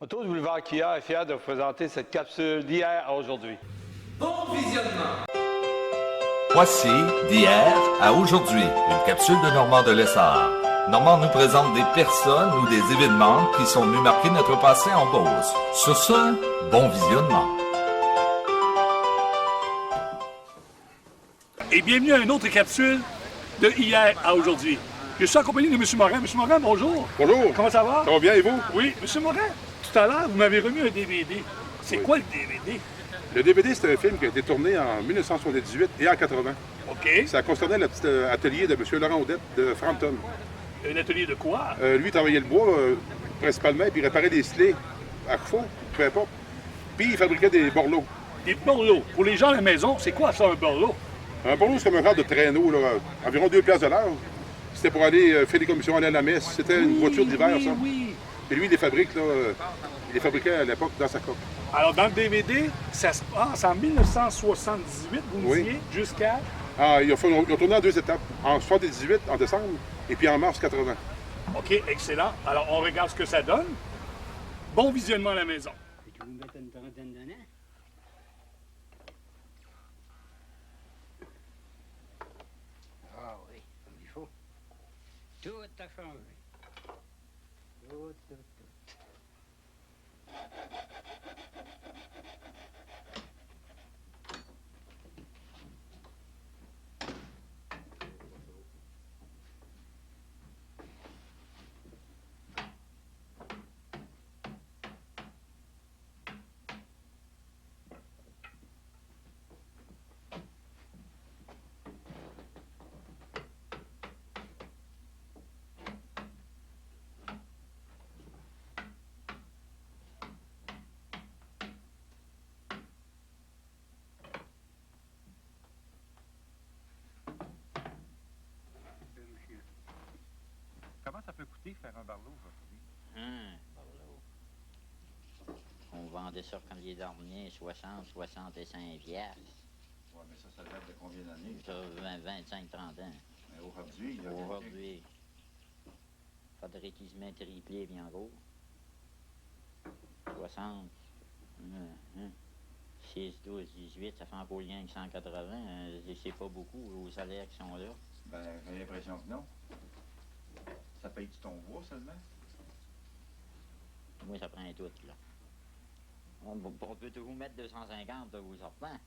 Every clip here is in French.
Auto du boulevard Kia est fier de vous présenter cette capsule d'hier à aujourd'hui. Bon visionnement! Voici d'hier à aujourd'hui, une capsule de Normand de Lessard. Normand nous présente des personnes ou des événements qui sont venus marquer notre passé en Beauce. Sur ce, bon visionnement. Et bienvenue à une autre capsule de hier à aujourd'hui. Je suis accompagné de M. Morin. M. Morin, bonjour. Bonjour. Comment ça va? Ça va bien et vous? Oui, M. Morin, tout à l'heure, vous m'avez remis un DVD. C'est quoi le DVD? Le DVD, c'est un film qui a été tourné en 1978 et en 80. OK. Ça concernait le petit atelier de M. Laurent Audette de Frampton. Un atelier de quoi? Lui, il travaillait le bois principalement, puis il réparait des scellés à faux, peu importe. Puis il fabriquait des borlots. Des borlots. Pour les gens à la maison, c'est quoi ça, un borlot? Un borlot, c'est comme un genre de traîneau, là, environ 2 piastres de l'heure. C'était pour aller faire des commissions, aller à la messe. C'était une voiture d'hiver, ça. Oui. Et lui, il les fabrique, là, il les fabriquait à l'époque dans sa coque. Alors, dans le DVD, ça se passe en 1978, vous me disiez, jusqu'à... Ah, ils ont tourné en 2 étapes. En 78, en décembre, et puis en mars 80. OK, excellent. Alors, on regarde ce que ça donne. Bon visionnement à la maison. Peux-tu vous mettre une trentaine d'années? Ah oui, comme il faut. Tout a changé. Tout. Comment ça peut coûter faire un barlot aujourd'hui? Barlow. On vendait ça comme des derniers, 60, 65 piastres. Oui, mais ça date de combien d'années? Ça, 20, 25, 30 ans. Mais aujourd'hui, il y a Aujourd'hui, faudrait qu'ils se mettent triplé bien gros. 60, 6, 12, 18, ça fait un peu rien que 180. C'est pas beaucoup aux salaires qui sont là. Ben, j'ai l'impression que non. Ça paye-tu ton bois seulement? Moi, ça prend tout, là. On peut toujours mettre 250 de vous sortant.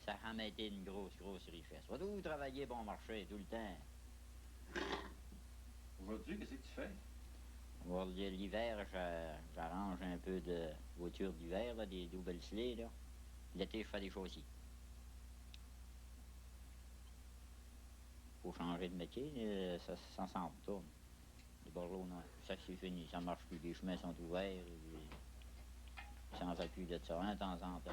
Ça a jamais été une grosse richesse. Faut toujours travailler bon marché tout le temps. Aujourd'hui, qu'est-ce que tu fais? L'hiver, j'arrange un peu de voitures d'hiver, là, des doubles slés, là. L'été, je fais des chaussées. Faut changer de métier, ça s'en retourne. Les borlots, non. Ça, c'est fini, ça marche plus. Les chemins sont ouverts. Et sans appui de ça, de temps en temps.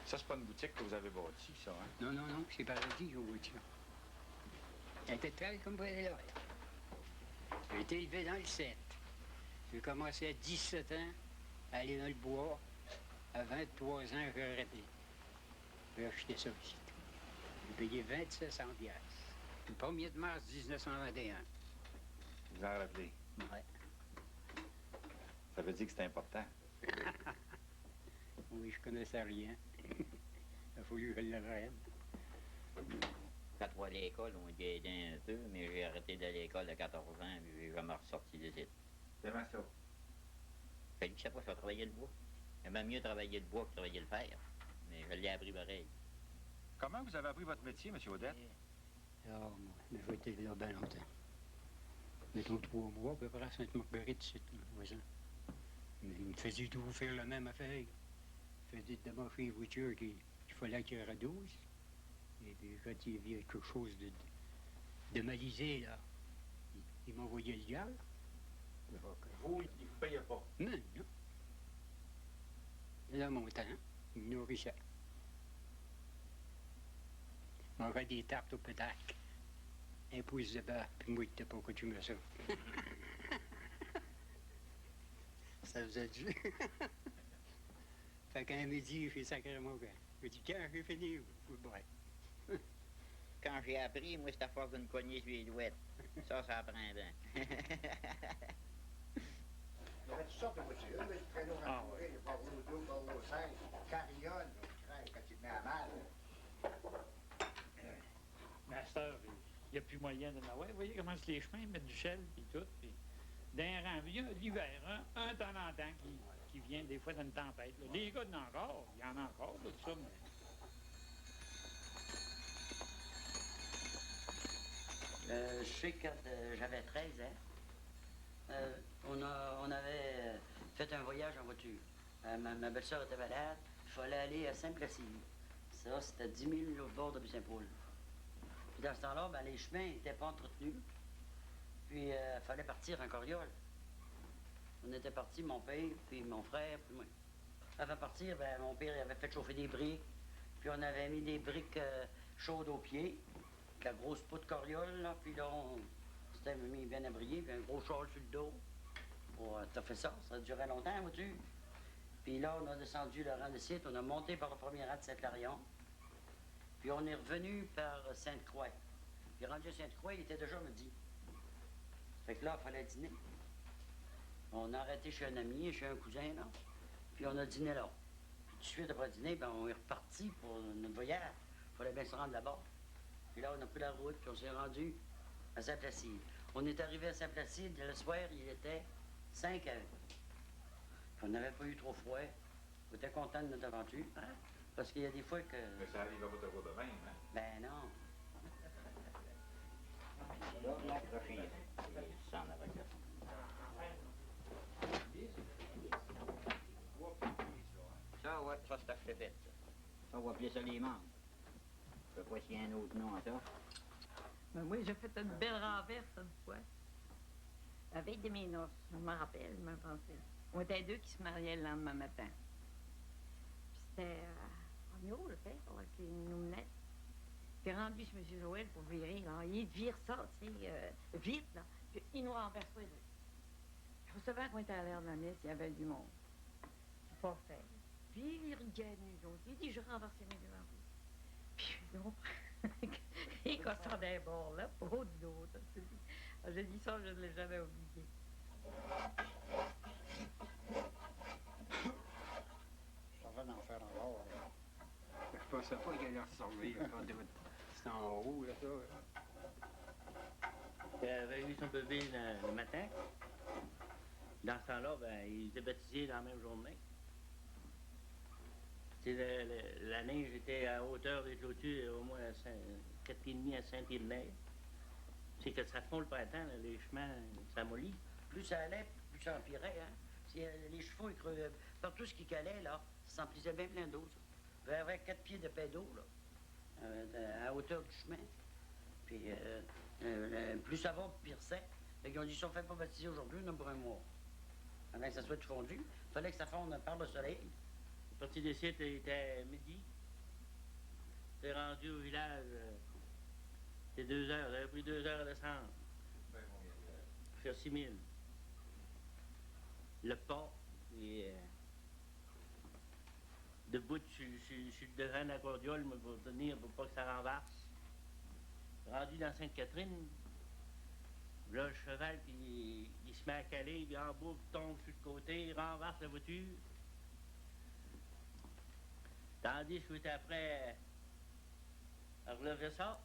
Ça, c'est pas une boutique que vous avez bâtie, ça, hein? Non, c'est paradis, je vous dis. Elle était très comme président. J'ai été élevé dans le 7. J'ai commencé à 17 ans à aller dans le bois. À 23 ans, j'ai arrêté. J'ai acheté ça aussi. J'ai payé 2700 piastres. Le 1er de mars 1921. Vous en rappelez? Ouais. Ça veut dire que c'est important. Oui, je connaissais rien. Il a fallu que je l'apprenne. Quand on allait à l'école, on y aidé un peu, mais j'ai arrêté d'aller à l'école à 14 ans et j'ai jamais ressorti des études. Comment ça? Je ne sais pas, je vais travailler le bois. J'aimais mieux travailler le bois que travailler le fer. Mais je l'ai appris pareil. Comment vous avez appris votre métier, M. Audette? Ah, moi, mais j'ai été là bien longtemps. Mettons 3 mois, à peu près, à Sainte-Marguerite, c'est tout, voisin. Il me faisait tout faire la même affaire. Il faisait démarcher les voitures qui fallait qu'il redouze. Et puis quand il y avait quelque chose de malisé, là, il m'envoyait le diable. Vous, il ne payait pas. Non, non. Là, mon temps, il me nourrissait. Il mangeait des tartes au pédac. Un pouce de beurre, puis moi, t'es pas coutume à ça. Ça faisait du. Fait qu'un midi, j'ai sacré mon gars. J'ai dit, tiens, j'ai fini, vous le boire. Quand j'ai appris, moi, c'était à force d'une poignée sur les douettes. Ça apprend bien. Il y avait toutes sortes de voitures, là, du traîneau rembourré, le Port Rouge 2, Port Rouge 5, carriole, quand tu te mets à mal. Master, il n'y a plus moyen de m'avoir. Vous voyez comment les chemins mettent du sel et tout. Puis d'un rang, il y a l'hiver, hein, un temps en temps qui vient des fois d'une tempête. Là. Les gars, il y en a encore. Il y en a encore, tout ça. Mais... je sais que quand j'avais 13 ans, on avait fait un voyage en voiture. Ma belle-sœur était malade, il fallait aller à Saint-Placide. Ça, c'était 10 000 au bord de Saint-Paul. Puis dans ce temps-là, ben, les chemins n'étaient pas entretenus. Puis il fallait partir en carriole. On était partis, mon père, puis mon frère, puis moi. Avant de partir, ben, mon père avait fait chauffer des briques. Puis on avait mis des briques chaudes aux pieds. La grosse poutre carriole, là, puis là, on s'était mis bien abrié, puis un gros châle sur le dos. T'as fait ça, ça durait longtemps, vois-tu? Puis là, on a descendu le rang de site, on a monté par le premier rang de Saint-Larion, puis on est revenu par Sainte-Croix. Puis rendu à Sainte-Croix, il était déjà midi. Fait que là, il fallait dîner. On a arrêté chez un ami, chez un cousin, là, puis on a dîné là. Puis tout de suite après le dîner, ben, on est reparti pour notre voyage. Il fallait bien se rendre là-bas. Puis là, on a pris la route, puis on s'est rendu à Saint-Placide. On est arrivé à Saint-Placide, le soir, il était 5 heures. Puis on n'avait pas eu trop froid. On était contents de notre aventure, hein? Parce qu'il y a des fois que... Mais ça arrive à votre route de même, hein? Ben non. Là, on a accroché. Il s'en avait fait. Ça, ouais, ça, c'est acheté vite. Ça, on va appeler ça les membres. Je sais pas s'il y a un autre nom à ça. Ben oui, j'ai fait une belle renverse une fois. La veille de mes noces, je me rappelle, je me pensais. On était deux qui se mariaient le lendemain matin. Puis c'était en Miro, le père, qui nous menait. Puis rendu chez M. Joël pour virer, là. Il vire ça, tu sais, vite, là. Puis il nous renverse les deux. Je me souviens qu'on était à l'heure de la messe, il y avait du monde. C'est pas fait. Puis il regardait nous autres. Il dit, je renversais mes deux enfants. Puis non, il cossait d'un bord, là, pour d'autres. J'ai dit ça, je ne l'ai jamais oublié. Ça va d'en faire encore, là. Je pensais pas qu'il allait ressortir quand c'était en haut, là, ça. Il avait eu son bébé le matin. Dans ce temps-là, ben, il était baptisé dans la même journée. La neige était à hauteur des clôtures, au moins à 4,5 pieds à 5 pieds de neige. C'est que ça fond le printemps, là, les chemins, ça mollit. Plus ça allait, plus ça empirait. Hein? Les chevaux, partout ce qui calait, là, ça s'emplissait bien plein d'eau. Il y avait 4 pieds de paix d'eau, là, à hauteur du chemin. Puis plus ça va, pire c'est. Ils ont dit, si on ne fait pas baptiser aujourd'hui, on a pour un mois. Avant que ça soit tout fondu, il fallait que ça fonde par le soleil. La partie des sites était midi. C'est rendu au village, c'est 2 heures. J'avais pris 2 heures à descendre. Faire 6 000. Le pont, et debout sur le devant de la cordiole, pour tenir, pour pas que ça renverse. Rendu dans Sainte-Catherine, là, le cheval, puis il se met à caler, puis en boucle, tombe sur le côté, il renverse la voiture. Tandis que j'étais après à relever ça,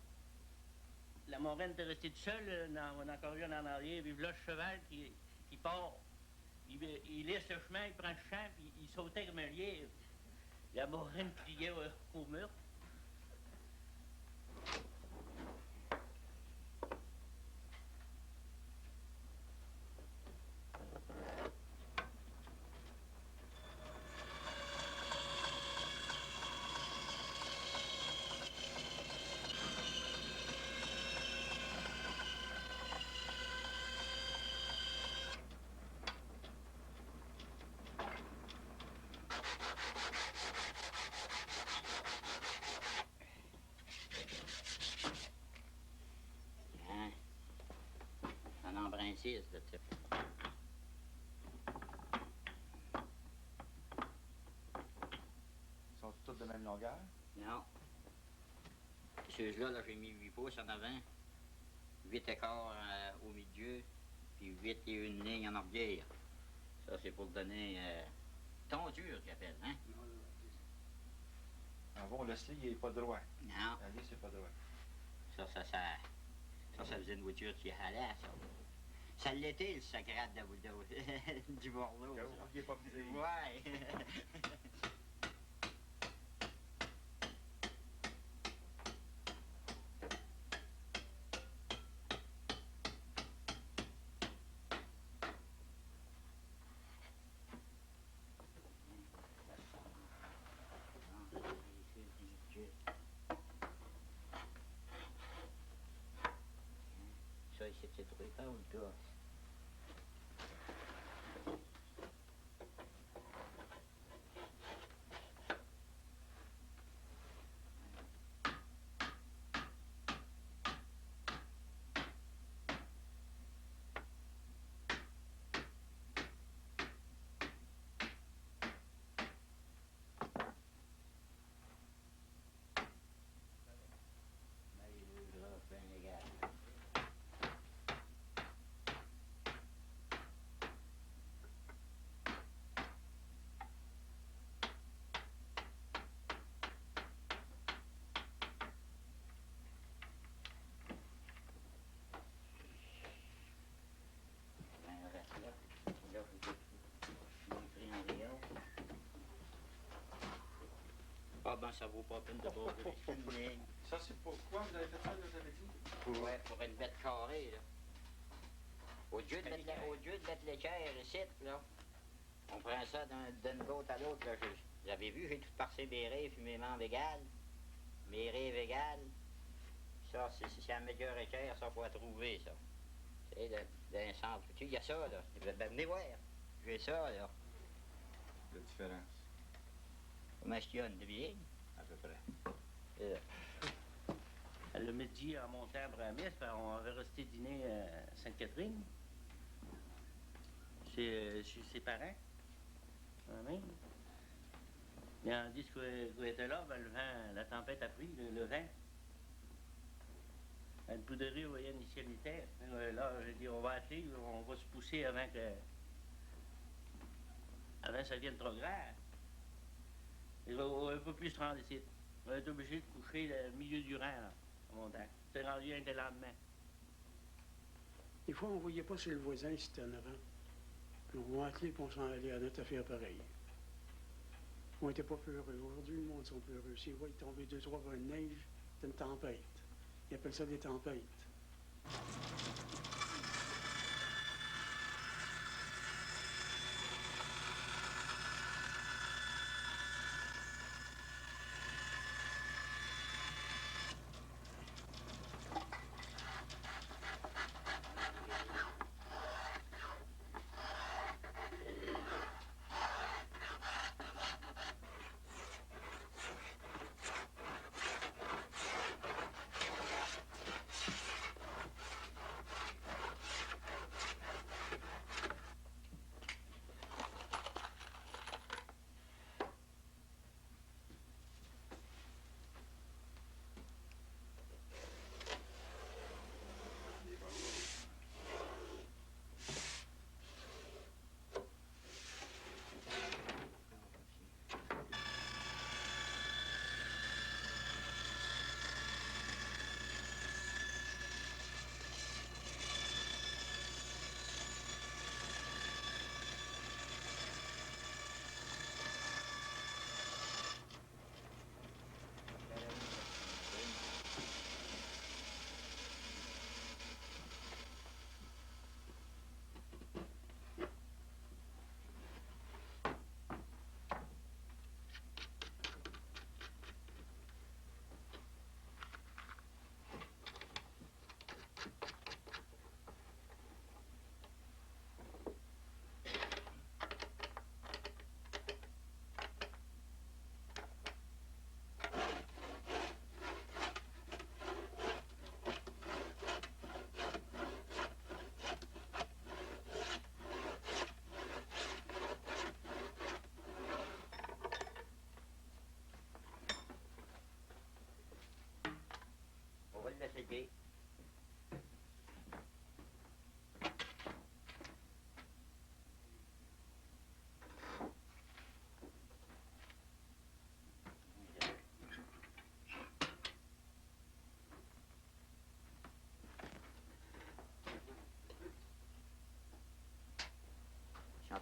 la moraine était restée toute seule dans la cordiole en arrière, puis là, le cheval qui part. Il laisse le chemin, il prend le champ, puis il sautait comme un lièvre. La moraine pliait au mur. piste, là, tu sais. Ils sont tous de même longueur? Non. Ceux-là, là, j'ai mis 8 pouces en avant, 8 écarts au milieu, puis 8 et une ligne en arrière. Ça, c'est pour donner tondure, j'appelle, hein? Ah bon, le sling, il n'est pas droit. Non. La lisse, c'est pas droit. Ça faisait une voiture qui halait, ça. Ça l'était, le sacrade du Bordeaux. Vous ne pouviez pas me dire. Ouais. Ça, ici, c'est trop épais, ou le gars? Ah ben, ça vaut pas la peine de border une ligne. Ça, c'est pourquoi vous avez fait ça, vous avez dit? Ouais, pour une bête carrée, là. Au lieu de mettre l'équerre ici, là, on prend ça d'une côte à l'autre, là. Vous avez vu, j'ai tout parsé mes rêves et mes membres égales. Mes rêves égales. Ça, c'est la meilleure équerre, ça, faut la trouver, ça. Tu sais, d'un centre. Il y a ça, là. Venez voir. J'ai ça, là. La différence. Comment est-ce qu'il y a une demi-ligne? À peu près. Le midi, en montant à Bramis, on avait resté dîner à Sainte-Catherine. Chez ses parents. Quand même. Mais on dit qu'on était là, ben, le vent, la tempête a pris, le vent. À une poudrerie, vous voyez, initialité. Là, j'ai dit, on va atteler, on va se pousser avant que ça devienne trop grave. Et on ne peut plus se rendre ici. On va être obligé de coucher le milieu du rang, là, en montant. C'est rendu un des lendemains. Des fois, on ne voyait pas sur le voisin si c'était en avant. Puis on va atteler et on s'en allait à notre affaire pareille. On n'était pas peureux. Aujourd'hui, le monde sont peureux. S'ils voient tomber 2-3 bras de neige, c'est une tempête. Ils appellent ça des tempêtes.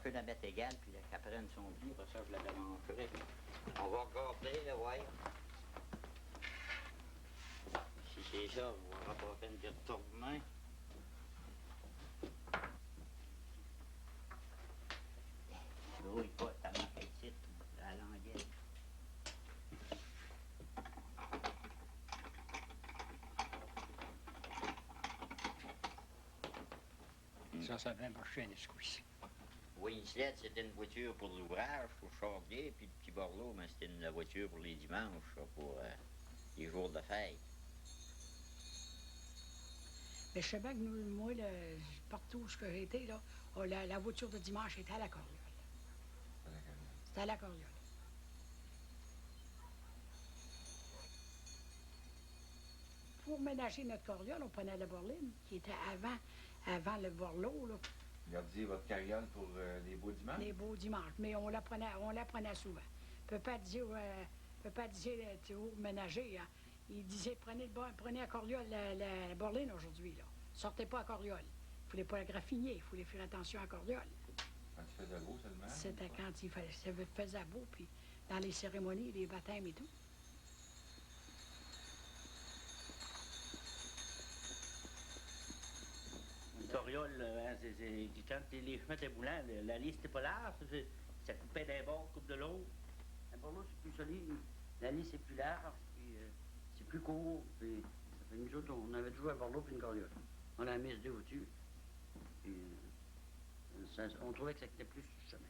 que la mettre égale, puis qu'elle prenne son pli, pour ça je la démangerai. On va regarder, là, ouais. Si c'est ça, on n'aura pas peine de retourner. Je rouille pas tellement petite, la languette. Ça vient marcher un escouisse. Winslet, c'était une voiture pour l'ouvrage, pour chardier, puis le petit Borloo, mais c'était la voiture pour les dimanches, là, pour les jours de fête. Mais je sais bien que moi, partout où j'ai été, là, la voiture de dimanche était à la Corriole. C'était à la Corriole. Pour ménager notre Corriole, on prenait la berline, qui était avant le Borloo, là. Gardiez votre carriole pour les beaux dimanches? Les beaux dimanches, mais on la prenait souvent. Papa disait toujours ménager, hein. Il disait, prenez à Corriole la berline aujourd'hui, là. Sortez pas à Corriole. Il ne fallait pas la graffiner, il fallait faire attention à Corriole. Quand il faisait beau seulement? C'était quand il faisait beau, puis dans les cérémonies, les baptêmes et tout. Une Corriole, hein, quand les chemins étaient moulants, la liste n'était pas large, ça coupait d'un bord, coupe de l'autre. Un Borloo, c'est plus solide, la liste est plus large, puis c'est plus court, puis ça fait nous autres, on avait toujours un Borloo puis une Corriole. On a mis deux voitures, puis on trouvait que ça quittait plus sur le chemin.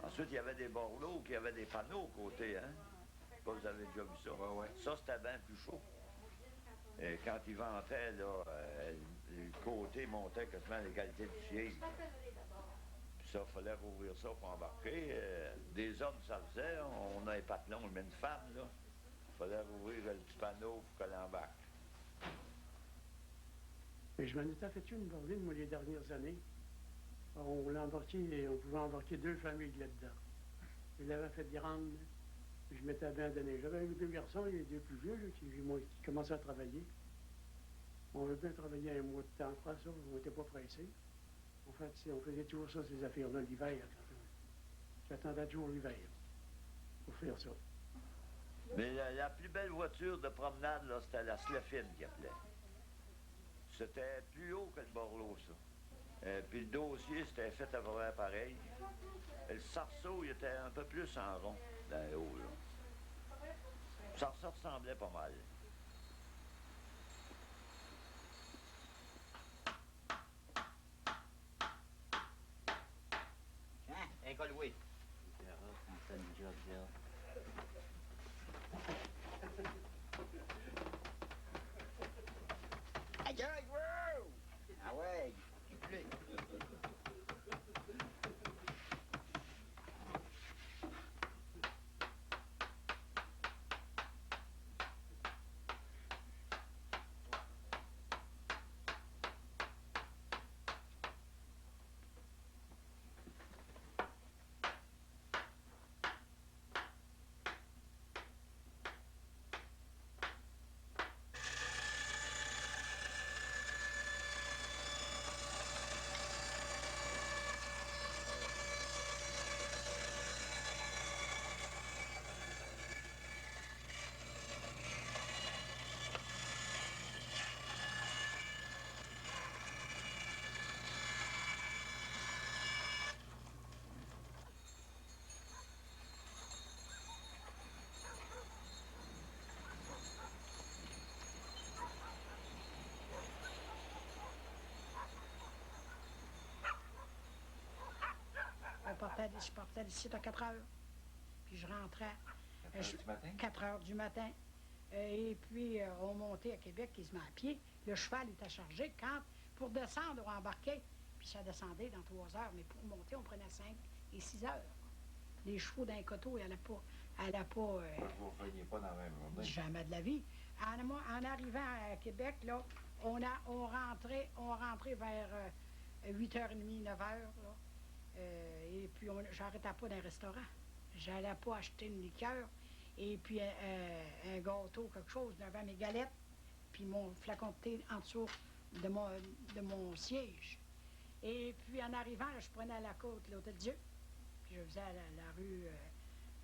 Ensuite, il y avait des Borloos, qui avaient des panneaux aux côtés, hein? Je sais pas si vous avez déjà vu ça. Ça, c'était bien plus chaud. Et quand ils ventaient, là, le côté montait quasiment à l'égalité du siège. Puis ça, il fallait rouvrir ça pour embarquer. Des hommes, ça faisait. On a un patelon, mais une femme, là. Il fallait rouvrir le petit panneau pour qu'elle embarque. Et je m'en étais fait une berline, moi, les dernières années. On pouvait embarquer 2 familles là-dedans. Je l'avais fait grande. Je m'étais abandonné. J'avais eu 2 garçons, les 2 plus vieux, là, qui commençaient à travailler. On avait bien travaillé un mois de temps après ça, on n'était pas pressés. En fait, on faisait toujours ça, ces affaires-là, l'hiver. J'attendais toujours l'hiver pour faire ça. Mais la plus belle voiture de promenade, là, c'était la Slefine qui appelait. C'était plus haut que le Borloo, ça. Puis le dossier, c'était fait à peu près pareil. Et le sarceau, il était un peu plus en rond, dans le haut, là. Le sarceau ressemblait pas mal. Hein? Un gars loué. On fait une job, là. Aïe, aïe, wow! Ah ouais, il pleut. Je partais d'ici à 4 heures. Puis je rentrais. 4 heures du matin? 4 heures du matin. Et puis, on montait à Québec, il se met à pied. Le cheval était chargé. Pour descendre, on embarquait. Puis ça descendait dans 3 heures. Mais pour monter, on prenait 5 et 6 heures. Les chevaux d'un coteau, ils n'allaient pas. Vous ne reveniez pas dans la même journée? Jamais de la vie. En arrivant à Québec, là, on rentrait vers 8h30, 9h. Là. Et puis, j'arrêtais pas dans un restaurant. J'allais pas acheter une liqueur. Et puis, un gâteau, quelque chose, devant mes galettes. Puis mon flacon de thé en dessous de mon siège. Et puis, en arrivant, là, je prenais à la côte l'Hôtel-Dieu. Puis, je faisais la rue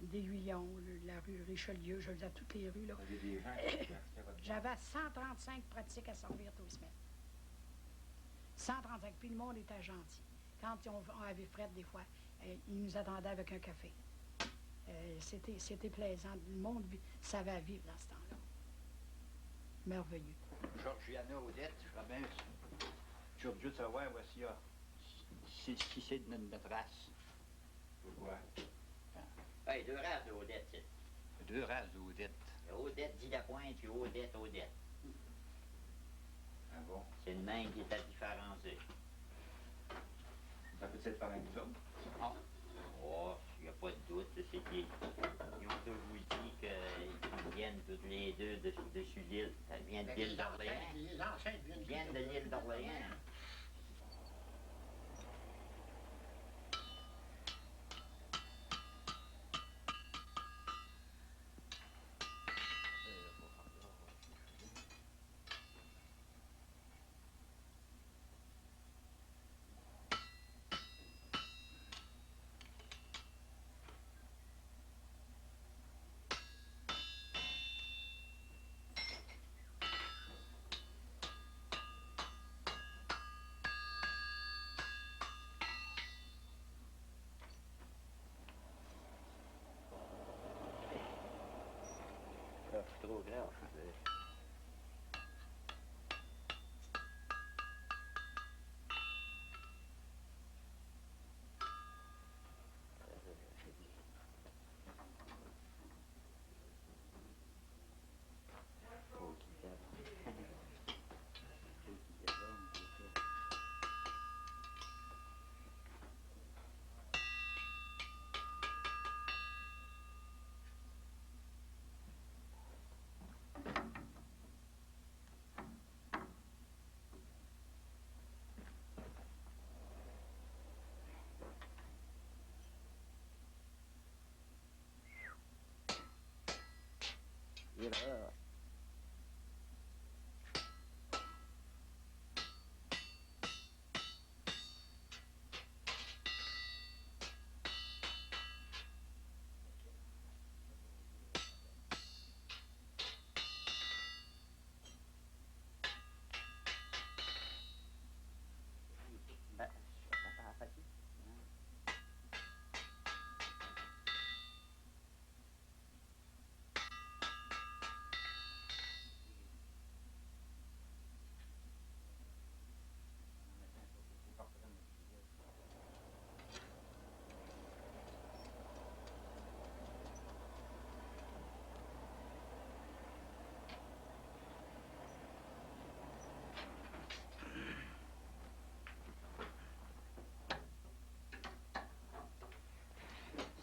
des Huillons, la rue Richelieu. Je faisais toutes les rues, là. J'avais 135 pratiques à servir tous les semaines. 135. Puis, le monde était gentil. Quand on avait fret, des fois, ils nous attendaient avec un café. C'était plaisant. Le monde savait vivre dans ce temps-là. Merveilleux. Georgiana Odette, je serais bien curieux de savoir si c'est de notre race. Pourquoi? Hey, deux races d'Odette, c'est. Deux races d'Odette. Odette dit la pointe et Odette. Ah bon? C'est une main qui est à différencier. Ça peut être pareil nous autres? Ah. Oh, il n'y a pas de doute, c'est qu'ils ont toujours dit qu'ils viennent toutes les deux dessus l'île. Ça vient de l'île d'Orléans. Les ancêtres viennent de l'île d'Orléans. C'est trop grave. Erreur.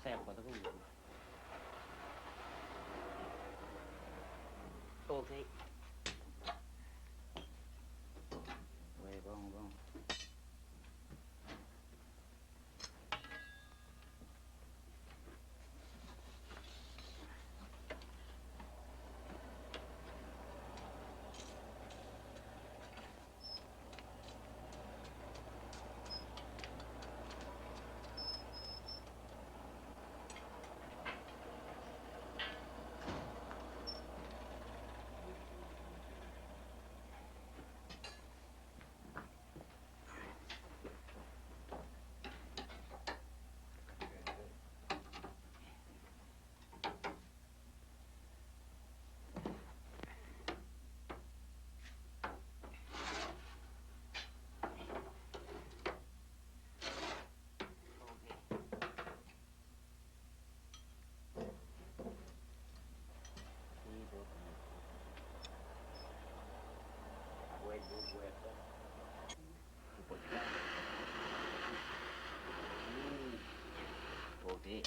Sert pas drôle. OK. Oui, bon. OK.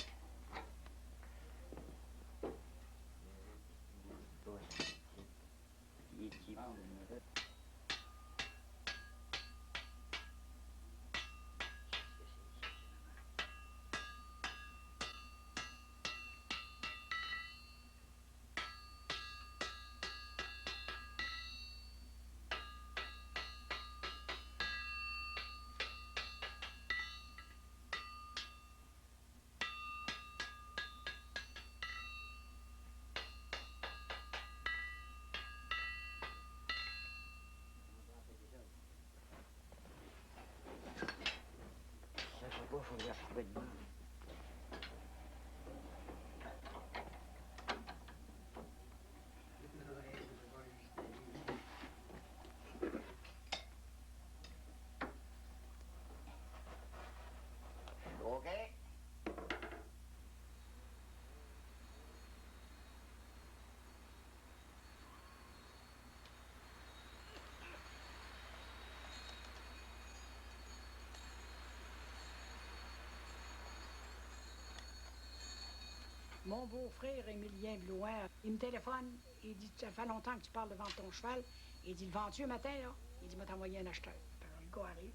Mon beau-frère, Émilien Blouin, il me téléphone, il dit, ça fait longtemps que tu parles de vendre ton cheval. Il dit, le vends-tu un matin, là? Il dit, m'a t'envoyer un acheteur. Alors, le gars arrive,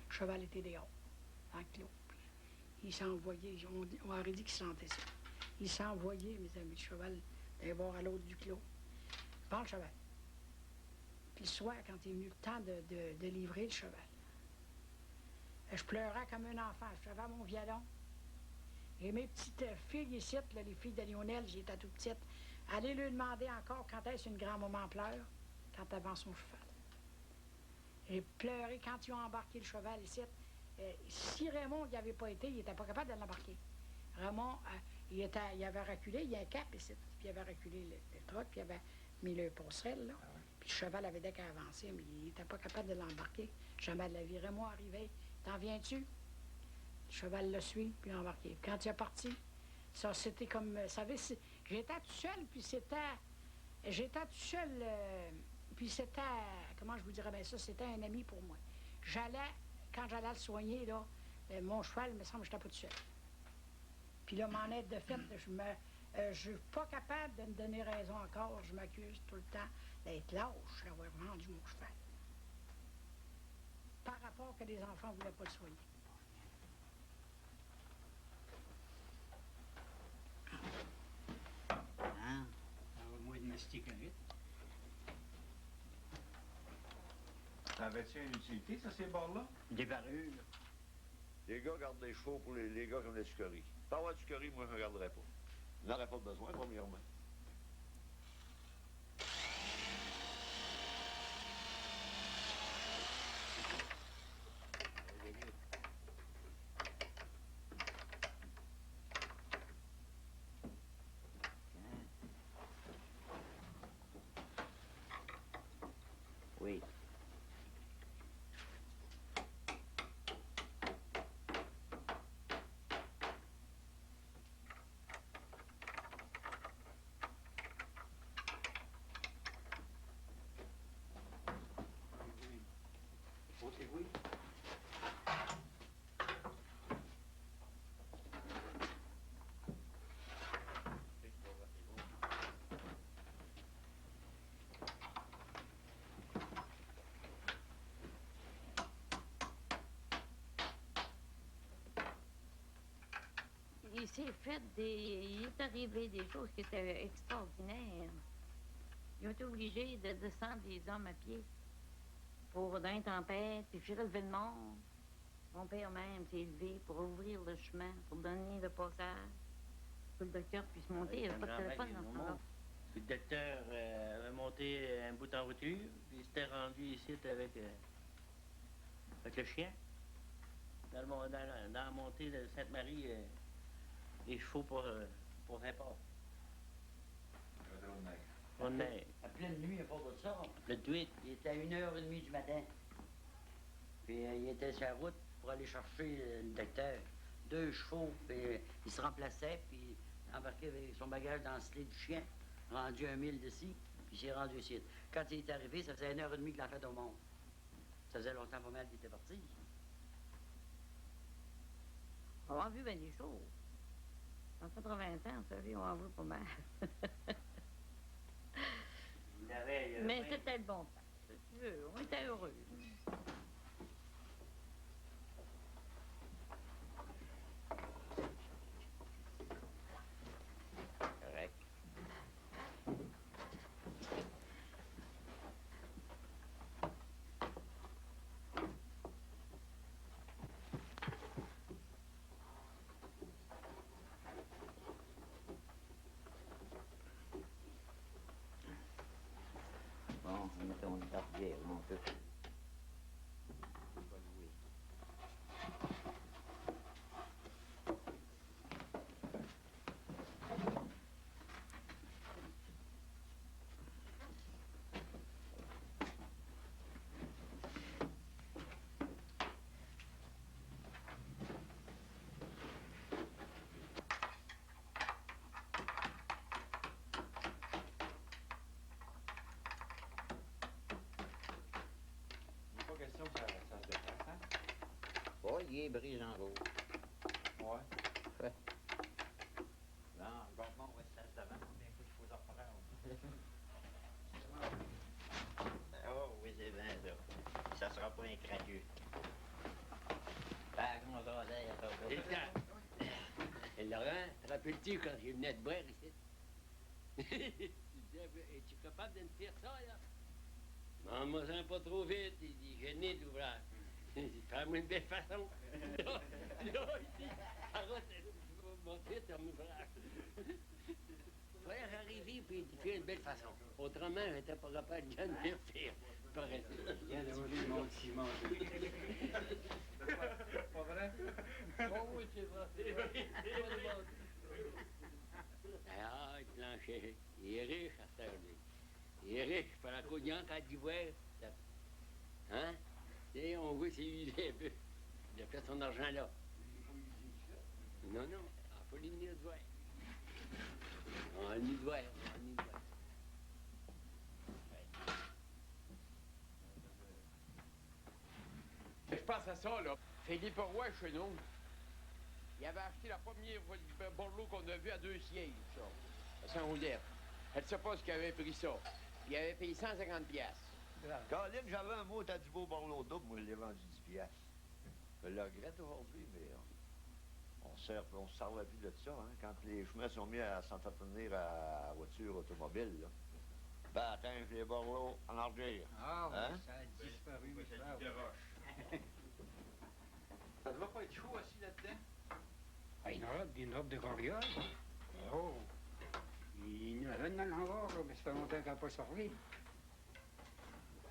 le cheval était dehors, dans le clos. Puis, il s'est envoyé, on aurait dit qu'il sentait ça. Il s'est envoyé, mes amis, le cheval, d'un bord à l'autre du clos. Vends le cheval. Puis le soir, quand il est venu le temps de livrer le cheval, je pleurais comme un enfant. J'avais mon violon. Et mes petites filles ici, là, les filles de Lionel, j'étais toute petite, allaient lui demander encore quand est-ce une grand-maman pleure, quand elle vend son cheval. J'ai pleuré quand ils ont embarqué le cheval ici. Si Raymond n'y avait pas été, il n'était pas capable de l'embarquer. Raymond, il avait reculé, il y a un cap ici, puis il avait reculé le troc, puis il avait mis le passerelle, là. Puis le cheval avait dès qu'à avancer, mais il n'était pas capable de l'embarquer. Jamais de la vie. Raymond arrivait, t'en viens-tu? Le cheval le suit, puis embarqué. Quand il est parti, ça c'était comme, vous savez, j'étais tout seul, puis j'étais tout seul, puis c'était, comment je vous dirais bien ça, c'était un ami pour moi. Quand j'allais le soigner, là, mon cheval, il me semble que j'étais pas tout seul. Puis là, m'en être de fait, je suis pas capable de me donner raison encore. Je m'accuse tout le temps d'être lâche d'avoir vendu mon cheval. Par rapport que les enfants ne voulaient pas le soigner. Hein? Alors, moi, de mastiquer vite. Ça avait-tu une utilité, ça, ces bords-là? Des parures. Les gars gardent des chevaux pour les gars qui ont des sucreries. Pas avoir de sucrerie, moi, je ne regarderais pas. Je n'aurais pas besoin, premièrement. Oui. Oui. Il s'est fait il est arrivé des choses qui étaient extraordinaires. Ils ont été obligés de descendre des hommes à pied pour dans une tempête, puis j'ai relevé le monde. Mon père même s'est élevé pour ouvrir le chemin, pour donner le passage, pour que le docteur puisse monter. Il n'y avait pas de téléphone dans ce temps-là. Le docteur avait monté un bout en voiture, puis il s'était rendu ici avec le chien. Dans la montée de Sainte-Marie, les chevaux pour répondre. On est. À pleine nuit, à part de ça. Le tweet. Il était à 1h30 du matin. Puis il était sur la route pour aller chercher le docteur. 2 chevaux, puis il se remplaçait, puis embarquait avec son bagage dans le sled du chien, rendu 1 mille d'ici, puis il s'est rendu ici. Quand il est arrivé, ça faisait 1h30 qu'il en fait au monde. Ça faisait longtemps pas mal qu'il était parti. On a vu bien des choses. En 80 ans, vous savez, on en veut pas mal. Mais c'était le bon temps. On était heureux. Correct. Bon, mettons une tardière, mon peu. Question que ça se déplace, hein? Oh, il est brisé en rouge. Ouais. Ouais. Non, bon, un craqueux. Ah, comment ça va, Et le temps. Et Laurent, te rappelles-tu quand je venais de boire ici? Tu disais, es-tu capable de me faire ça, là? Non, moi, ça pas trop vite. Il dit, j'ai né d'ouvrage. Il dit, fais-moi une belle façon. Là, il dit, arrête, tu vas montrer ton ouvrage. Il fallait arriver puis il fait une belle façon. Autrement, je n'étais pas capable de bien me faire. Pareil. Viens d'avoir le monde Simon. Pas vrai? Oh oui, c'est vrai. Ah, le plancher, il est riche à cette heure-là. Il est riche par la cognac à d'ivoire. Hein? Et on voit s'il usait un peu. Il a fait son argent là. Non, non, il faut l'unir de voir. On a mis de voir, on a mis de voir. Je pense à ça, là. Philippe Roy, chez nous, il avait acheté la première Borloo qu'on a vue à 2 sièges, ça, à Saint-Roudette. Elle ne sait pas ce qu'il avait pris ça. Il avait payé 150 piastres. Colin, j'avais un mot à du beau Borloo double, moi, je l'ai vendu 10 piastres. Je le regrette aujourd'hui, mais on ne se servait plus de ça, hein, quand les chemins sont mis à s'entretenir à voiture automobile, là. Ben, attends, les Borloo en argile. Ah oui, Hein? ça a disparu. Oui, c'est ça, du garoche. Ça doit pas être chaud assis là-dedans? Ah, une robe de Goriole. Oh! Il y en a une dans l'hangar, là, mais ça fait longtemps qu'elle n'a pas sorti.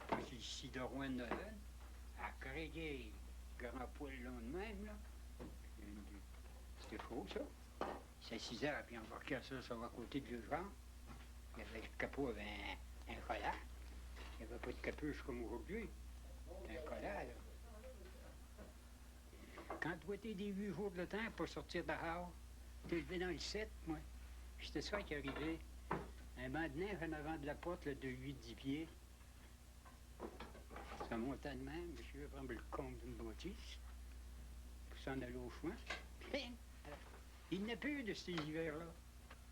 C'est ici de Rouen de Noël. À créer grand poil long de même, là. C'était chaud, ça. C'est 6 heures, puis embarqué à ça, ça va à côté de Vieux-Jean. Il y avait le capot avait un collat. Il n'y avait pas de capuche comme aujourd'hui. Un collat, là. Quand tu étais des 8 jours de temps pour sortir dehors, t'es levé dans le 7, moi. C'était ça qui arrivait. Un banc de neige en avant de la porte, là, de 8-10 pieds. Ça montait de même, monsieur, prendre le compte d'une bâtisse pour s'en aller au foin. Il n'y a plus de ces hivers-là.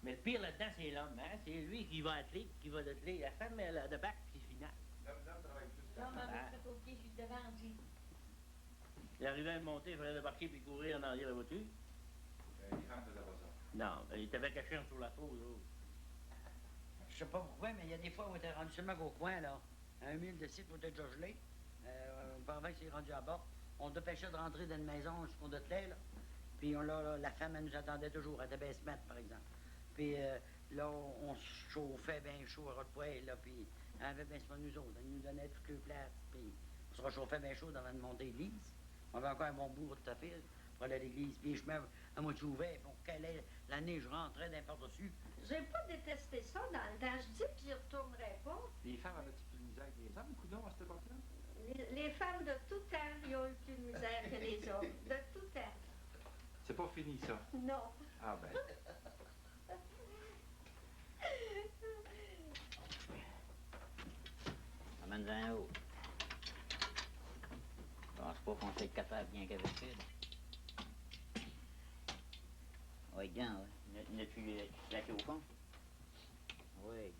Mais le pire là-dedans, c'est l'homme, hein? C'est lui qui va atteler, qui va atteler. La femme, elle a de bac, puis c'est final. Non, maman, je suis au pied, je suis devant, dit. Il arrivait à monter, il fallait débarquer puis courir en arrière de la voiture. Les femmes faisaient pas ça. Non, il était caché en dessous de la tour, là. Je sais pas pourquoi, mais il y a des fois où on était rendu seulement au coin, là. À 1 mille de site, où on était déjà gelé. Pendant que c'est rendu à bord, on dépêchait de rentrer dans une maison jusqu'au Dotelet, là. Puis la femme, elle nous attendait toujours, à Tabasmet, par exemple. Puis là, on se chauffait bien chaud à Rottweil, là, puis elle avait bien soin de nous autres. Elle nous donnait toutes les places, puis on se réchauffait bien chaud avant de monter l'église. On avait encore un bon bout de fil pour aller à l'église. Puis les chemins à moitié ouverts, pour qu'elle ait la neige rentrait d'un par-dessus. J'ai pas détesté ça dans le temps. Je dis que j'y retournerai pas. Les femmes avaient-tu plus de misère que les hommes, coudonc, à cette époque-là? Les femmes de tout temps, ils ont eu plus de misère que les hommes. De tout temps. C'est pas fini, ça? Non. Ah ben. Amène-en un autre. Je pense pas qu'on fait le café bien qu'avec ça. Oui, bien, oui. N'as-tu lâché au fond? Oui.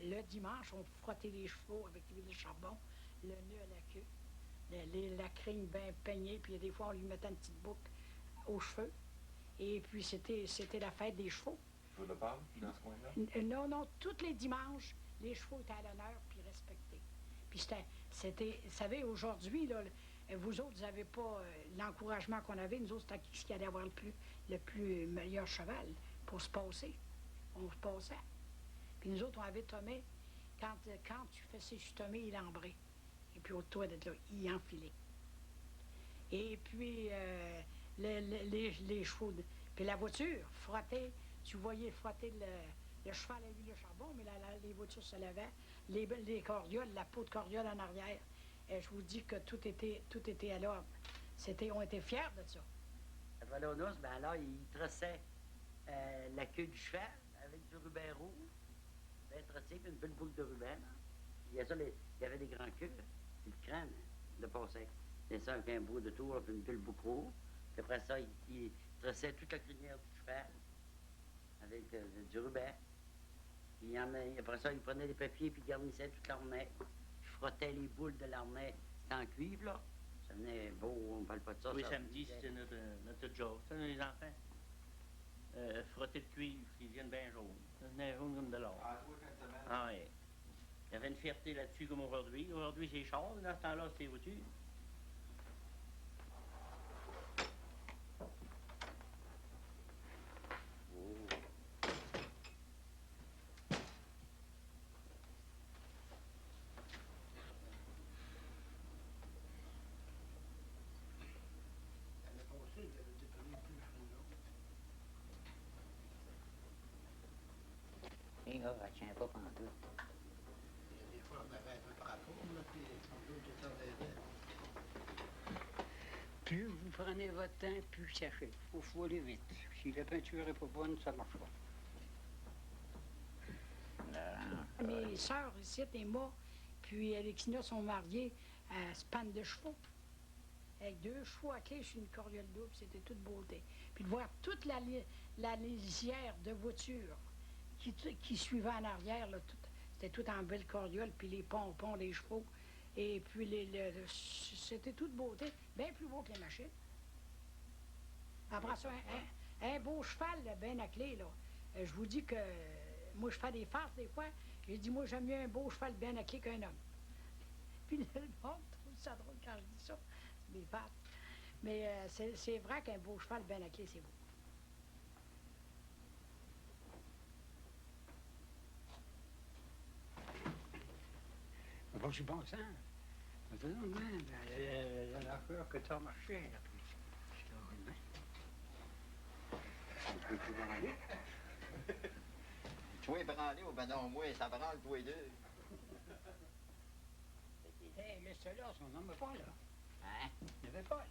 le dimanche, on frottait les chevaux avec l'huile de charbon, le nœud à la queue, la crine bien peignée, puis des fois, on lui mettait une petite boucle aux cheveux. Et puis, c'était la fête des chevaux. Tour de Pâques, dans ce coin-là? Non, tous les dimanches, les chevaux étaient à l'honneur puis respectés. Puis c'était, vous savez, aujourd'hui, là, vous autres, vous n'avez pas l'encouragement qu'on avait. Nous autres, c'était qui allait avoir le plus meilleur cheval pour se passer. On se passait. Puis nous autres, on avait Tomé. Quand tu faisais sur Tomé, il embrait. Et puis, autour de là, il enfilait. Et puis, les chevaux. Puis la voiture, frotter, tu voyais frotter le cheval à l'huile de charbon, mais les voitures se lavaient. Les cordioles, la peau de coriole en arrière. Et je vous dis que tout était à l'ordre. On était fiers de ça. À Valonos, ben là, il tressait la queue du cheval avec du ruban rouge, bien tressé, puis une belle boucle de ruban. Il y avait des grands queues, puis le crâne de passait. C'était ça avec un bout de tour, puis une belle boucle rouge. Puis après ça, il tressait toute la crinière du cheval avec du ruban. Puis après ça, il prenait des papiers, puis il garnissait toute l'arnais. Je frottais les boules de l'arnais. C'était en cuivre, là. Ça venait beau, on parle pas de ça. Oui, ça samedi, c'était notre job. Ça, les enfants. Frotter le cuivre, qu'ils viennent bien jaunes. Ça venait jaune comme de l'or. Ah, toi, quand tu Ah, oui. Il y avait une fierté là-dessus comme aujourd'hui. Aujourd'hui, c'est char. Dans ce temps-là, c'était les voitures. Et là, elle tient pas pantoute. Des fois, on avait un peu de rapport, là, puis on nous était Plus vous prenez votre temps, plus ça fait. Il faut aller vite. Si la peinture n'est pas bonne, ça ne marche pas. Mes sœurs ici et moi, puis Alexina sont mariées à Spanne de chevaux. Avec 2 chevaux à clé sur une coriole double, c'était toute beauté. Puis de voir toute la lisière de voitures qui suivait en arrière, là, c'était tout en belle coriole, puis les pompons, les chevaux. Et puis c'était toute beauté, bien plus beau que les machines. Après ça, un beau cheval, bien à clé, là. Je vous dis que moi, je fais des farces des fois. J'ai dit, moi, j'aime mieux un beau cheval bien à clé qu'un homme. Puis le monde trouve ça drôle quand je dis ça. C'est des farces. Mais c'est vrai qu'un beau cheval bien à clé, c'est beau. Bon, je suis bon sang. Non, man, l'affaire que tu as marché, là, puis je te remets. Tu peux plus branler. Toi, branler ou ben non, moi, ça branle tous les deux. Hé, laisse ça là, on n'en met pas, là. Hein? Il n'y avait pas, là.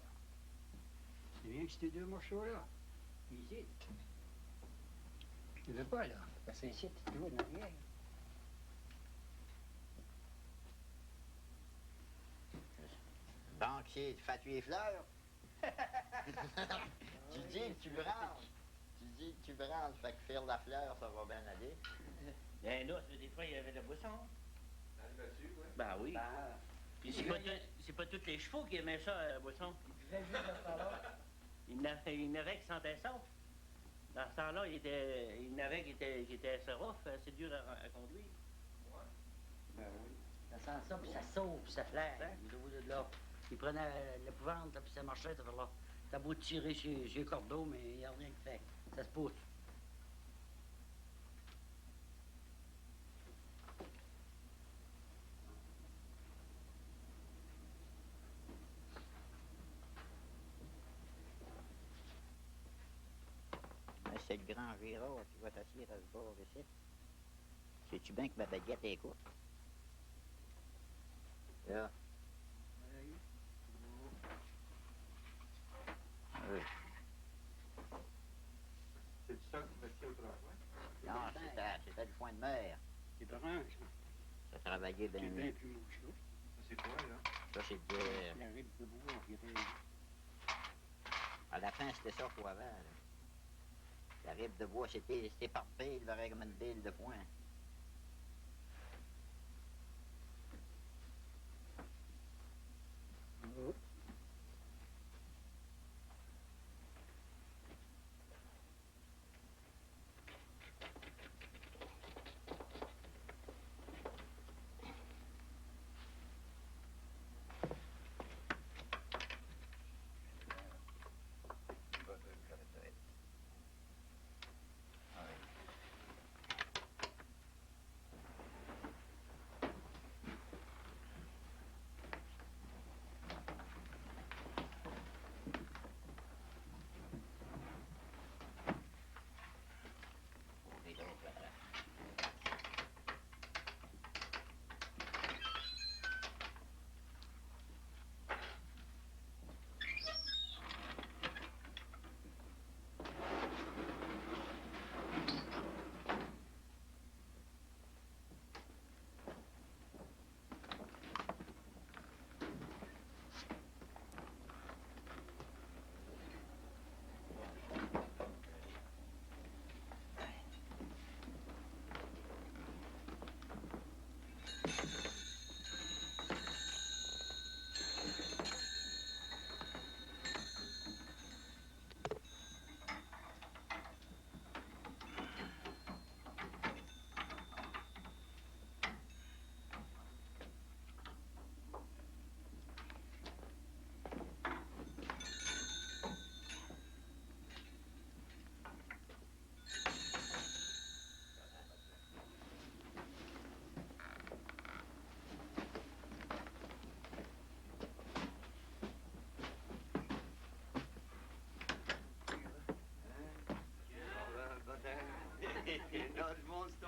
C'est bien que ces 2 morceaux-là. Ici. Il n'y avait pas, là. Parce que ici, tu vois, dans rien. Banquier, fais-tu les fleurs? Tu dis que tu branles. Tu dis que tu branles, fait que faire la fleur, ça va bien aller. Ben là, des fois, il y avait de la boisson. Dans le voiture, oui. Ben oui. Puis c'est pas tous les chevaux qui aimaient ça, la boisson. Il y en avait qui sentaient ça. Dans ce temps-là, il y en avait qui étaient assez rough, assez dur à conduire. Ben oui. Ça sent ça, puis ça sauve, puis ça flaire. De là. Il prenait l'épouvante, puis ça marchait, ça fait là. T'as beau tirer chez les cordeaux, mais il n'y a rien qui fait. Ça se pousse. Mais c'est le grand Gérard qui va t'asseoir à ce bord ici. Sais-tu bien que ma baguette est courte? Là. Oui. C'est ça que vous faisiez autrefois? Non, c'était du foin de mer. C'est brun, ça. Ça travaillait bien C'est mieux. bien plus moucheux. Ça, c'est quoi, là? Ça, c'était... La rive de bois, on dirait. À la fin, c'était ça pour avant. Là. La rive de bois, c'était parfait, il aurait comme une bille de foin.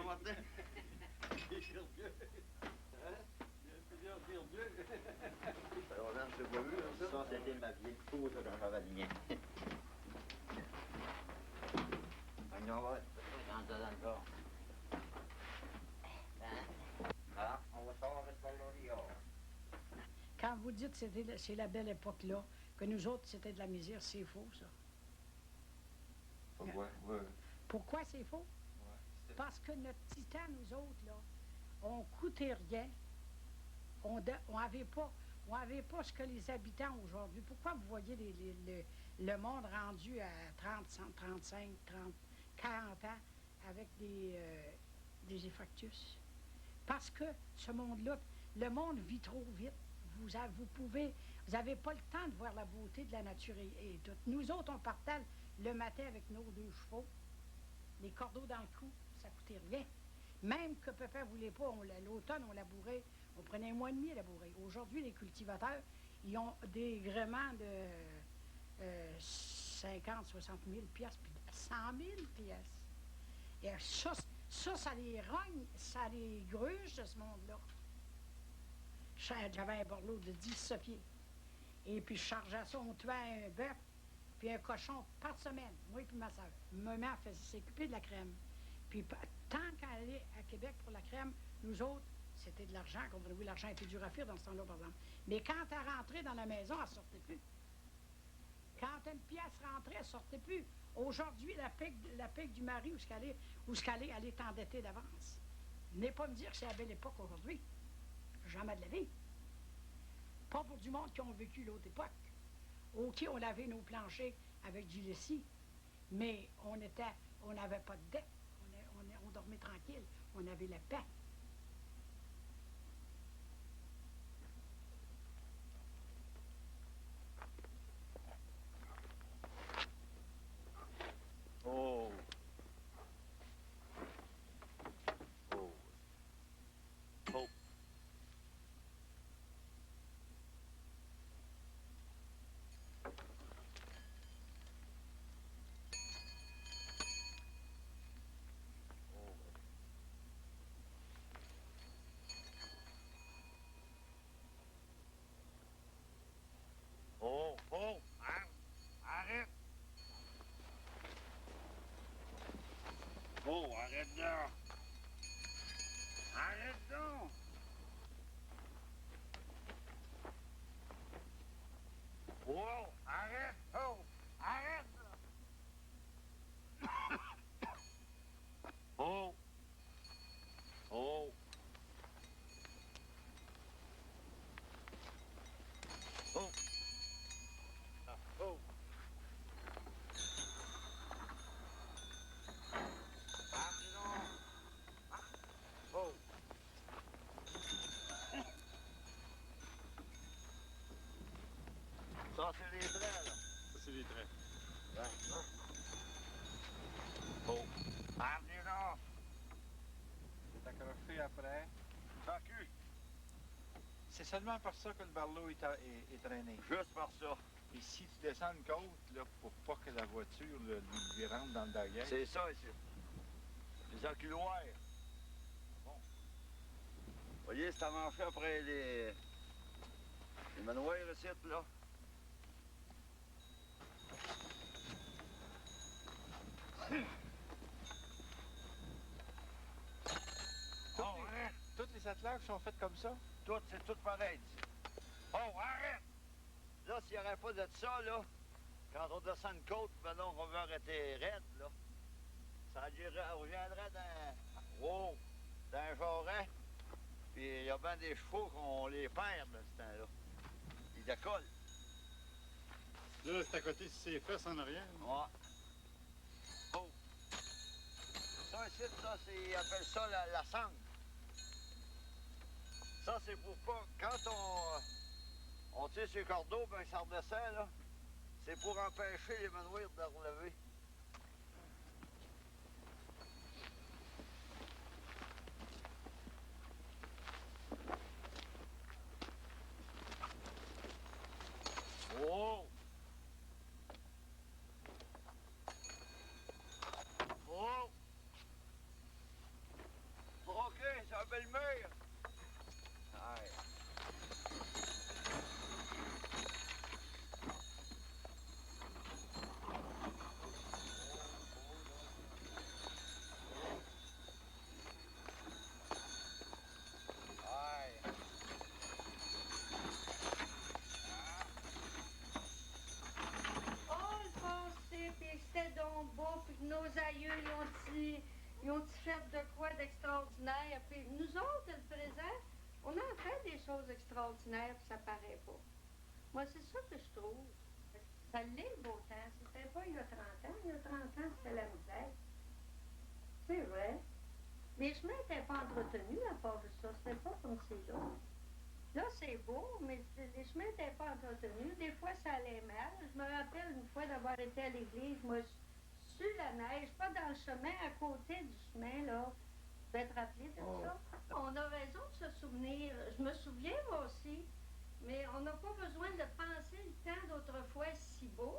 matin. Les vieux. Hein? Il y a plusieurs vieux. Alors là, je l'ai pas vu, ça. Ça, c'était ma vieille peau, ça, quand j'avais le mien. On va dans le corps. Ah, on va savoir avec le dehors. Quand vous dites que c'est la belle époque-là, que nous autres, c'était de la misère, c'est faux, ça. Ouais, ouais. Pourquoi c'est faux? Parce que notre titan, nous autres, là, on coûtait rien. On n'avait pas ce que les habitants aujourd'hui. Pourquoi vous voyez le monde rendu à 30, 35, 30, 40 ans avec des effractus? Parce que ce monde-là, le monde vit trop vite. Vous n'avez pas le temps de voir la beauté de la nature et tout. Nous autres, on partait le matin avec nos 2 chevaux, les cordeaux dans le cou, ça coûtait rien. Même que papa ne voulait pas, l'automne, on labourait, on prenait 1 mois et demi à labourer. Aujourd'hui, les cultivateurs, ils ont des gréements de 50, 60 000 piastres, puis 100 000 piastres. Et ça les rogne, ça les gruge, ce monde-là. J'avais un borloo de 10 pieds. Et puis je chargeais ça, on tuait un bœuf, puis un cochon par semaine, moi et puis ma soeur. Maman faisait s'occuper de la crème. Puis tant qu'elle allait à Québec pour la crème, nous autres, c'était de l'argent. Oui, l'argent était dur à faire dans ce temps-là, par exemple. Mais quand elle rentrait dans la maison, elle ne sortait plus. Quand une pièce rentrait, elle ne sortait plus. Aujourd'hui, la pique du mari, où elle est endettée d'avance. Venez pas me dire que c'est la belle époque aujourd'hui. Jamais de la vie. Pas pour du monde qui ont vécu l'autre époque. OK, on lavait nos planchers avec du lessive, mais on n'avait pas de dette. On dormait tranquille. On avait la paix. Oh! Oh! Oh! Oh! Oh! Arrête! Oh, arrête là! Arrête donc! Oh, arrête! Oh, arrête! Oh! Oh! Oh! Oh! Oh! Ça, c'est les traits, là. Ça, c'est les traits. Ouais. Oh! Arrête là! C'est accroché après. Sans cul! C'est seulement par ça que le barlot est traîné. Juste par ça. Et si tu descends une côte, là, pour pas que la voiture lui rentre dans le derrière. C'est ça, ici. Les enculoirs. Bon. Vous voyez, c'est avancé après les manoirs ici, là. Toutes les attelages sont faites comme ça? Toutes, c'est tout pareil. Oh, arrête! Là, s'il n'y aurait pas de ça, là, quand on descend une côte, ben non, on veut arrêter raide, là. Ça reviendrait d'un jarret. Puis il y a bien des chevaux qu'on les perd, là, ce temps-là. Ils décollent. Là, c'est à côté, si c'est fesses en arrière. Ouais. Oh! Ça, ici, ça, ils appellent ça la sangle. Ça, c'est pour pas... Quand on tire sur le cordeau, ben ça redescend, là. C'est pour empêcher les manouilles de relever. Oh! Oh! Ils ont-ils fait de quoi d'extraordinaire? Puis nous autres, le présent, on a fait des choses extraordinaires, puis ça paraît pas. Moi, c'est ça que je trouve. Ça l'est le beau temps. C'était pas il y a 30 ans. Il y a 30 ans, c'était la misère. C'est vrai. Les chemins n'étaient pas entretenus à part de ça. C'était pas comme c'est là. Là, c'est beau, mais les chemins n'étaient pas entretenus. Des fois, ça allait mal. Je me rappelle une fois d'avoir été à l'église, moi, sur la neige, pas dans le chemin, à côté du chemin, là. Vous êtes rappelé de ça? On a raison de se souvenir. Je me souviens, moi aussi. Mais on n'a pas besoin de penser le temps d'autrefois si beau.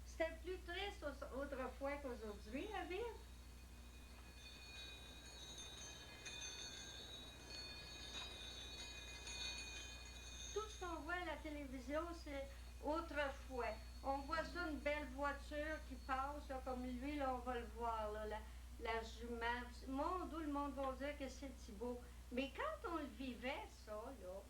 C'était plus triste autrefois qu'aujourd'hui, la ville. Tout ce qu'on voit à la télévision, c'est autrefois. On voit ça, une belle voiture qui passe, là, comme lui, là, on va le voir, là, la jument. Monde où le monde va dire que c'est si beau. Mais quand on le vivait, ça, là,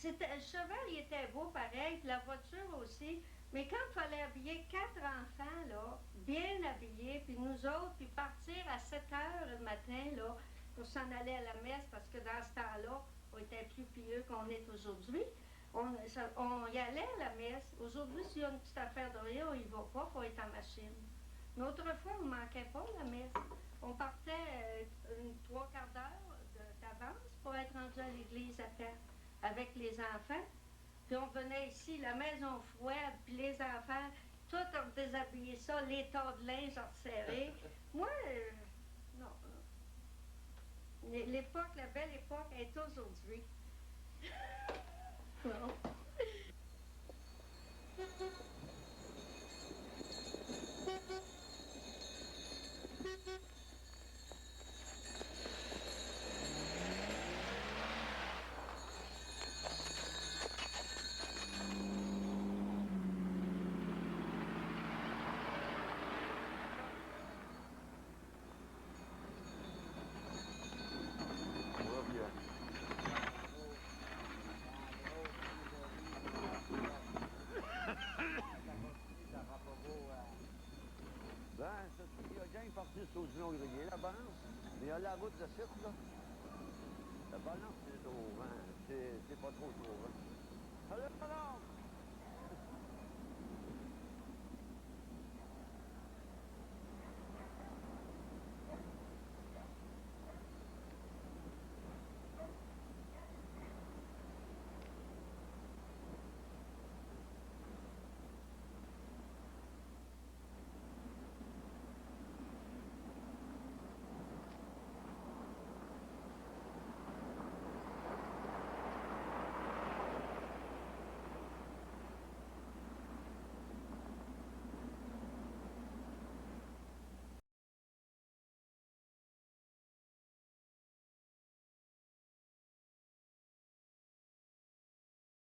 le cheval, il était beau pareil, puis la voiture aussi. Mais quand il fallait habiller 4 enfants, là, bien habillés, puis nous autres, puis partir à 7 heures le matin, là, pour s'en aller à la messe, parce que dans ce temps-là, on était plus pieux qu'on est aujourd'hui. On y allait à la messe. Aujourd'hui, s'il y a une petite affaire de rien, on y va pas, il faut être en machine. Mais autrefois, on ne manquait pas la messe. On partait 3 quarts d'heure d'avance pour être rendu à l'église à temps avec les enfants. Puis on venait ici, la maison froide, puis les enfants, tout ont déshabillé ça, les tas de linge resserrés. Moi, non. L'époque, la belle époque est aujourd'hui. Non. Ben, ça, il y a bien parti sur du long grillé, la balance. Mais il y a la route de site, là. La balance, c'est au vent. C'est pas trop vent. Allez, balance!